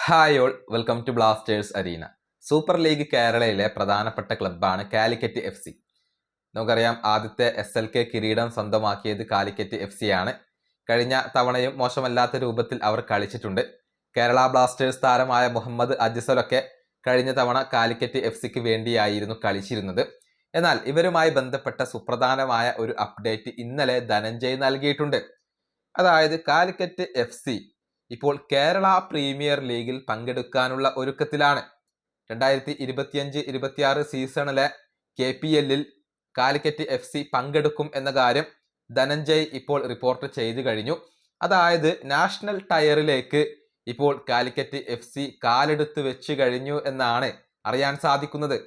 Hi all, welcome to Blasters arena. Super league കേരളയിലെ പ്രധാനപ്പെട്ട ക്ലബ്ബാണ് കാലിക്കറ്റ് FC. നമുക്കറിയാം, ആദ്യത്തെ SLK കിരീടം സ്വന്തമാക്കിയത് കാലിക്കറ്റ് FC ആണ്. കഴിഞ്ഞ തവണയും മോശമല്ലാത്ത രൂപത്തിൽ അവർ കളിച്ചിട്ടുണ്ട്. കേരള ബ്ലാസ്റ്റേഴ്സ് താരമായ മുഹമ്മദ് അജിസലൊക്കെ കഴിഞ്ഞ തവണ കാലിക്കറ്റ് FCക്ക് വേണ്ടിയായിരുന്നു കളിച്ചിരുന്നത്. എന്നാൽ ഇവരുമായി ബന്ധപ്പെട്ട സുപ്രധാനമായ ഒരു അപ്ഡേറ്റ് ഇന്നലെ ധനഞ്ജയ് നൽകിയിട്ടുണ്ട്. അതായത് കാലിക്കറ്റ് FC ഇപ്പോൾ കേരള പ്രീമിയർ ലീഗിൽ പങ്കെടുക്കാനുള്ള ഒരുക്കത്തിലാണ്. 2025-26 സീസണിലെ KPL-ൽ കാലിക്കറ്റ് FC പങ്കെടുക്കും എന്ന കാര്യം ധനഞ്ജയ് ഇപ്പോൾ റിപ്പോർട്ട് ചെയ്തു കഴിഞ്ഞു. അതായത് നാഷണൽ ടയറിലേക്ക് ഇപ്പോൾ കാലിക്കറ്റ് FC കാലെടുത്ത് വെച്ച് കഴിഞ്ഞു എന്നാണ് അറിയാൻ സാധിക്കുന്നത്.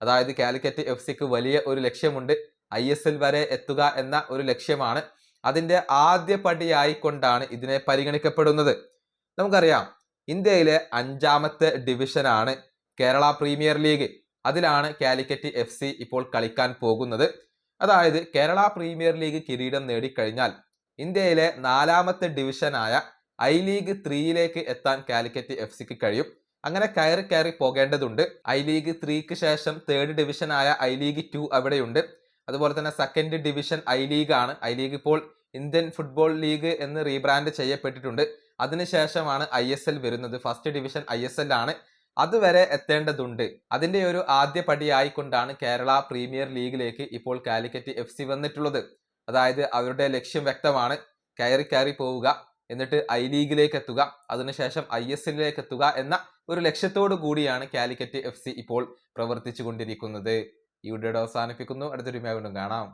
അതായത് കാലിക്കറ്റ് FCക്ക് വലിയ ഒരു ലക്ഷ്യമുണ്ട്. ISL വരെ എത്തുക എന്ന ഒരു ലക്ഷ്യമാണ്. അതിൻ്റെ ആദ്യ പടിയായിക്കൊണ്ടാണ് ഇതിനെ പരിഗണിക്കപ്പെടുന്നത്. നമുക്കറിയാം, ഇന്ത്യയിലെ 5ാമത്തെ ഡിവിഷനാണ് കേരള പ്രീമിയർ ലീഗ്. അതിലാണ് കാലിക്കറ്റ് FC ഇപ്പോൾ കളിക്കാൻ പോകുന്നത്. അതായത് കേരള പ്രീമിയർ ലീഗ് കിരീടം നേടിക്കഴിഞ്ഞാൽ ഇന്ത്യയിലെ 4ാമത്തെ ഡിവിഷനായ ഐ ലീഗ് 3യിലേക്ക് എത്താൻ കാലിക്കറ്റ് FCക്ക് കഴിയും. അങ്ങനെ കയറി പോകേണ്ടതുണ്ട്. ഐ ലീഗ് 3ക്ക് ശേഷം 3rd ഡിവിഷനായ ഐ ലീഗ് 2 അവിടെയുണ്ട്. അതുപോലെ തന്നെ 2nd ഡിവിഷൻ ഐ ലീഗ് ആണ്. ഐ ലീഗ് ഇപ്പോൾ ഇന്ത്യൻ ഫുട്ബോൾ ലീഗ് എന്ന് റീബ്രാൻഡ് ചെയ്യപ്പെട്ടിട്ടുണ്ട്. അതിനുശേഷമാണ് ISL വരുന്നത്. ഫസ്റ്റ് ഡിവിഷൻ ISL ആണ്. അതുവരെ എത്തേണ്ടതുണ്ട്. അതിൻ്റെ ഒരു ആദ്യ പടിയായിക്കൊണ്ടാണ് കേരള പ്രീമിയർ ലീഗിലേക്ക് ഇപ്പോൾ കാലിക്കറ്റ് FC വന്നിട്ടുള്ളത്. അതായത് അവരുടെ ലക്ഷ്യം വ്യക്തമാണ്. കയറി പോവുക, എന്നിട്ട് ഐ ലീഗിലേക്ക് എത്തുക, അതിനുശേഷം ISLലേക്ക് എത്തുക എന്ന ഒരു ലക്ഷ്യത്തോടു കൂടിയാണ് കാലിക്കറ്റ് FC ഇപ്പോൾ പ്രവർത്തിച്ചു കൊണ്ടിരിക്കുന്നത്. ഈ വീഡിയോയുടെ അവസാനിപ്പിക്കുന്നു. അടുത്തൊരു വീണ്ടും കാണാം.